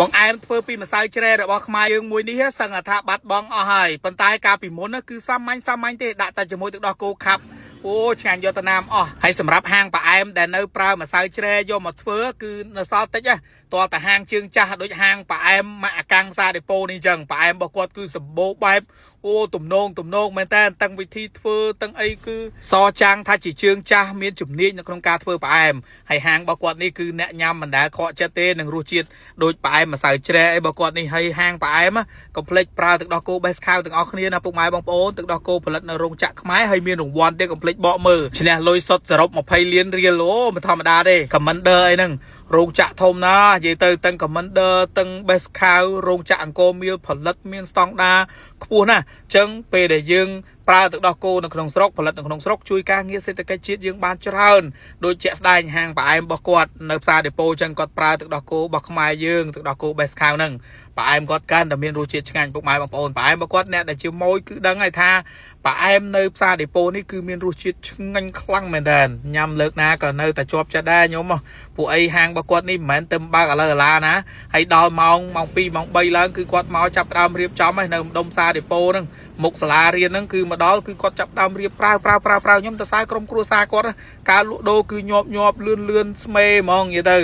បងអែមធ្វើពីម្សៅជ្រែរបស់ខ្មែរយើងមួយនេះសឹងថាបាត់បង់អស់ហើយប៉ុន្តែកាលពីមុនគឺសាមញ្ញទេដាក់តែជាមួយទឹកដោះគោខាប់អូឆ្ងាញ់យកទៅណាមអស់ហើយសម្រាប់ហាងប៉ាអែមដែលនៅប្រើម្សៅជ្រែយកមកធ្វើគឺនៅសល់តិចតើតែហាងជើងចាស់ដូចហាងប៉ាអែមមកអាកាំងផ្សារដេប៉ូនេះអញ្ចឹងប៉ាអែមរបស់គាត់គឺសម្បូរបែបអូទំនងមែនតើទាំងវិធីធ្វើទាំងអីគឺសចាំងថាជាជើងចាស់មានជំនាញនៅក្នុងការធ្វើប៉ាអែមហើយហាងរបស់គាត់នេះគឺអ្នកញ៉ាំមិនដែលខកចិត្តទេនឹងរសជាតិដូចប៉ាអែមម្សៅជ្រែអីរបស់គាត់នេះហើយហាងប៉ាអែមកុំភ្លេចប្រើទឹកដោះគោ Best Cow ទាំងអស់គ្នាណាពុកម៉ែបងប្អូនទឹកដោះគោផលិតនៅរោងចក្រខ្មែរហើយមានរង្វាន់ទៀតកុំភ្លេចបកមើលឈ្នះលុយសុទ្ធសរុប20លានរៀលអូមិនធម្មតាទេ Commander អីហ្នឹងរោងចក្រធំណានិយាយទៅទាំង Commander ទាំង Best Cow រោងចក្រអង្គរមៀលផលិតមានស្តង់ដារខ្ពស់ណាស់អញ្ចឹងពេលដែលយើងប្រើទឹកដោះគោនៅក្នុងស្រុកផលិតនៅក្នុងស្រុកជួយការងារសេដ្ឋកិច្ចជាតិយើងបានច្រើនដូចជាក់ស្ដែងហាងប៉ាអែមរបស់គាត់នៅផ្សារដេប៉ូអញ្ចឹងគាត់ប្រើទឹកដោះគោរបស់ខ្មែរយើងទឹកដោះគោ Best Cow ហ្នឹងប៉ាអែមគាត់កាន់តែមានរសជាតិឆ្ងាញ់ពុកម៉ែបងប្អូនប៉ាអែមរបស់គាត់អ្នកដែលជាម៉ួយគឺដឹងហើយថាប៉ាអែមនៅផ្សារដេប៉ូនេះគឺមានរសជាតិឆ្ងាញ់ខ្លាំងមែនតើញ៉ាំលើកណាក៏នៅតែជាប់ចិត្តដែរខ្ញុំពួកអីហាងរបស់គាត់នេះមិនមែនទៅបើកឥឡូវឥឡាណាហើយដល់ម៉ោង2ម៉ោង3ឡើងគឺគាត់មកចាប់ដើមរៀបចំហើយនៅម្ដុំផ្សារដេប៉ូហ្នឹងមុខសាលារៀនហ្នឹងគឺមកដល់គឺគាត់ចាប់ដើមរៀបប្រើខ្ញុំទៅសារក្រុមគ្រួសារគាត់ការលក់ដូរគឺញាប់លឿនស្មេហ្មងនិយាយទៅ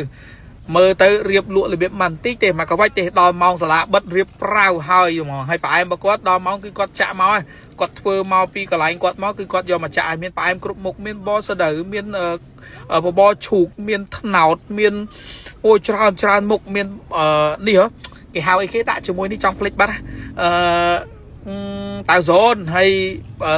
មើលទៅរៀបលក់របៀបមិនតិចទេមកកវិចទេដល់ម៉ោងសាលាបិទរៀបប្រាវហើយហ្មងហើយប៉ាអែមរបស់គាត់ដល់ម៉ោងគឺគាត់ចាក់មកហើយគាត់ធ្វើមកពីកន្លែងគាត់មកគឺគាត់យកមកចាក់ឲ្យមានប៉ាអែមគ្រប់មុខមានបបរសដៅមានបបរឈូកមានថ្នោតមានអូច្រើនមុខមាននេះគេហៅអីគេដាក់ជាមួយនេះចង់ភ្លេចបាត់តៅហ្សូនហើយ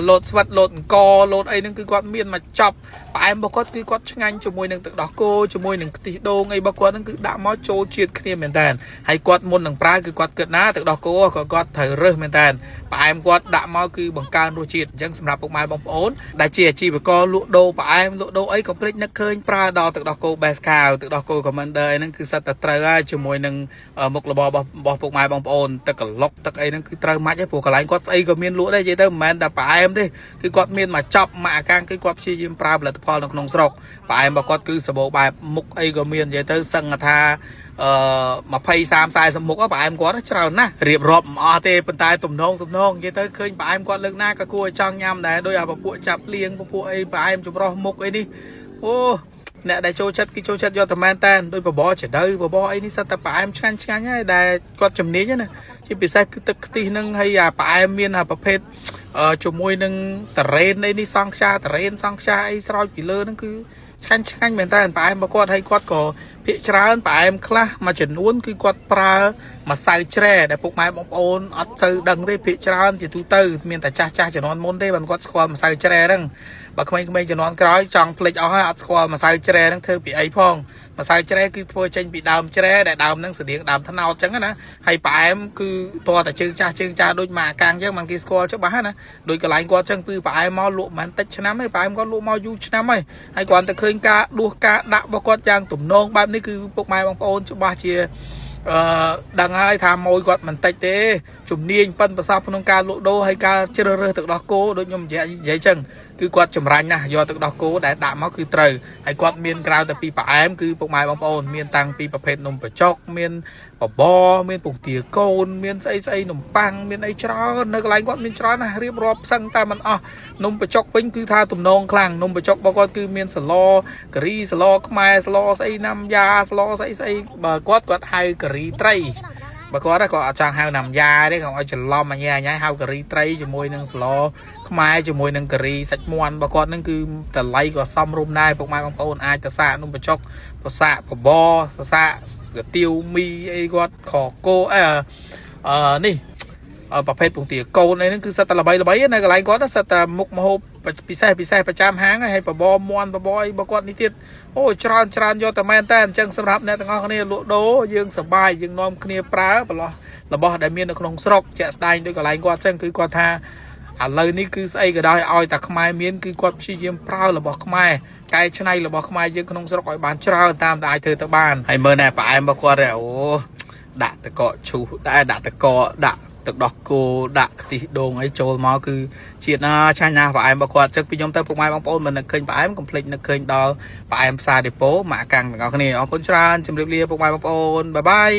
លោតស្វិតលោតអង្គលោតអីហ្នឹងគឺគាត់មានមកចប់ប៉ាអែមរបស់គាត់គឺគាត់ឆ្ងាញ់ជាមួយនឹងទឹកដោះគោជាមួយនឹងខ្ទិះដូងអីរបស់គាត់ហ្នឹងគឺដាក់មកចូលជាតិគ្នាមែនតើហើយគាត់មុននឹងប្រើគឺគាត់គិតណាទឹកដោះគោក៏គាត់ត្រូវរើសមែនតើប៉ាអែមគាត់ដាក់មកគឺបង្កើនរសជាតិអញ្ចឹងសម្រាប់ពុកម៉ែបងប្អូនដែលជាអាជីវករលក់ដូរប៉ាអែមលក់ដូរអីកុំភ្លេចនឹកឃើញប្រើដល់ទឹកដោះគោ Best Cow ទឹកដោះគោ Commander អីហ្នឹងគឺសិតតែត្រូវហើយជាមួយនឹងមុខរបររបស់ពុកម៉ែបងប្អូនទឹកក្លុកទឹកអីហ្នឹងគឺត្រូវម៉ាច់ហើយព្រោះកន្លែងគាត់ស្អីក៏មានលក់ដែរនិយាយទៅមិនមែនតែប៉ាអែមទេគឺគាត់មានមកចប់មកអាកាំងគឺគាត់ព្យាយាមប្រើផលិតផលនៅក្នុងស្រុកប៉ាអែមរបស់គាត់គឺសម្បូរបែបមុខអីក៏មាននិយាយទៅសឹងថា20 30 40មុខប៉ាអែមគាត់ច្រើនណាស់រៀបរាប់មិនអស់ទេប៉ុន្តែទំនងនិយាយទៅឃើញប៉ាអែមគាត់លើកណាក៏គួរឲ្យចង់ញ៉ាំដែរដោយអាពពួកចាប់លៀងពពួកអីប៉ាអែមចម្រោះមុខអីនេះអូអ្នកដែលចូលចិត្តគឺចូលចិត្តយកតែមែនតើដោយបបរចដៅបបរអីនេះសិតតែប៉ាអែមឆ្ងាញ់ហើយដែលគាត់ជំនាញណាជាពិសេសគឺទឹកខ្ទិះនឹងហើយអាប៉ាអែមមានអាប្រភេទជាមួយនឹងតរ៉េនអីនេះសង់ខ្យាតរ៉េនសង់ខ្យាអីស្រោចពីលើហ្នឹងគឺឆ្ងាញ់មែនតើប៉ាអែមរបស់គាត់ហើយគាត់ក៏ភាគច្រើនប៉ាអែមខ្លះមួយចំនួនគឺគាត់ប្រើម្សៅជ្រែដែលពុកម៉ែបងប្អូនអត់សូវដឹងទេភាគច្រើនជាទូទៅមានតែចាស់ជំនាន់មុនទេបើគាត់ស្គាល់ម្សៅជ្រែហ្នឹងបើក្មេងៗជំនាន់ក្រោយចង់ភ្លេចអស់ហើយអត់ស្គាល់ម្សៅជ្រែហ្នឹងធ្វើពីអីផងម្សៅជ្រែគឺធ្វើចេញពីដើមជ្រែដែលដើមហ្នឹងស្តៀងដើមត្នោតអញ្ចឹងណាហើយប៉ាអែមគឺតតែជើងចាស់ដូចមកអាកាំងអញ្ចឹងមិនគេស្គាល់ច្បាស់ណាដោយកន្លែងគាត់អញ្ចឹងគឺប៉ាអែមមកលក់មិនតិចឆ្នាំទេប៉ាអែមគាត់លក់មកយូរឆ្នាំហើយគាត់តែឃើញការដួសការដាក់របស់គាត់យ៉ាងទំនងបែបនេះគឺពុកម៉ែបងប្អូនច្បាស់ជាដឹងហើយថាម៉ួយគាត់មិនតិចទេជំនាញប៉ិនប្រសពក្នុងការលក់ដូរហើយការជ្រើសរើសទឹកដោះគោដូចខ្ញុំនិយាយចឹងគឺគាត់ចម្រាញ់ណាស់យកទឹកដោះគោដែលដាក់មកគឺត្រូវហើយគាត់មានក្រៅតែពីប៉ាអែមគឺពុកម៉ែបងប្អូនមានតាំងពីប្រភេទនំបញ្ចុកមានបបរមានពងទាកូនមានស្អីនំប៉័ងមានអីច្រើននៅកន្លែងគាត់មានច្រើនណាស់រៀបរាប់ផ្សឹងតែមិនអស់នំបញ្ចុកវិញគឺថាទំនងខ្លាំងនំបញ្ចុករបស់គាត់គឺមានសឡការីសឡខ្មែរសឡស្អីណាំយ៉ាសឡស្អីបើគាត់ហៅការីត្រីបើគាត់ក៏អត់ចង់ហៅណាំយ៉ាទេកុំឲ្យច្រឡំអញ្ញាហៅការីត្រីជាមួយនឹងសឡខ្មែរជាមួយនឹងការីសាច់មាន់បើគាត់នឹងគឺតម្លៃក៏សមរម្យដែរពុកម៉ែបងប្អូនអាចទៅសាកនំបញ្ចុកប្រសាកបបរសាកកាទៀវមីអីគាត់ខគោនេះប្រភេទពងទាកូនអីហ្នឹងគឺសិតតែល្បីនៅកន្លែងគាត់សិតតែមុខម្ហូបពិសេសប្រចាំហាងហើយបបរមាន់បបរអីរបស់គាត់នេះទៀតអូច្រើនយកតែមែនតើអញ្ចឹងសម្រាប់អ្នកទាំងអស់គ្នាលក់ដូរយើងសប្បាយយើងនាំគ្នាប្រើរបស់ដែលមាននៅក្នុងស្រុកជាក់ស្ដែងដូចកន្លែងគាត់អញ្ចឹងគឺគាត់ថាឥឡូវនេះគឺស្អីក៏ដោយឲ្យតែខ្មែរមានគឺគាត់ព្យាយាមប្រើរបស់ខ្មែរកែច្នៃរបស់ខ្មែរយើងក្នុងស្រុកឲ្យបានច្រើនតាមតែអាចធ្វើទៅបានហើយមើលណែប៉ាអែមរបស់គាត់អូដាក់តកកឈូសដាក់តកកដាក់ទឹកដោះគោដាក់ខ្ទិះដូងអីចូលមកគឺជាតិណាឆាញ់ណាស់ប៉ាអែមរបស់គាត់ចឹងពីខ្ញុំទៅពុកម៉ែបងប្អូនមិននឹកឃើញប៉ាអែមកុំភ្លេចនឹកឃើញដល់ប៉ាអែមផ្សារដេប៉ូមកអាកាំងទាំងអស់គ្នាអរគុណច្រើនជម្រាបលាពុកម៉ែបងប្អូនបាយ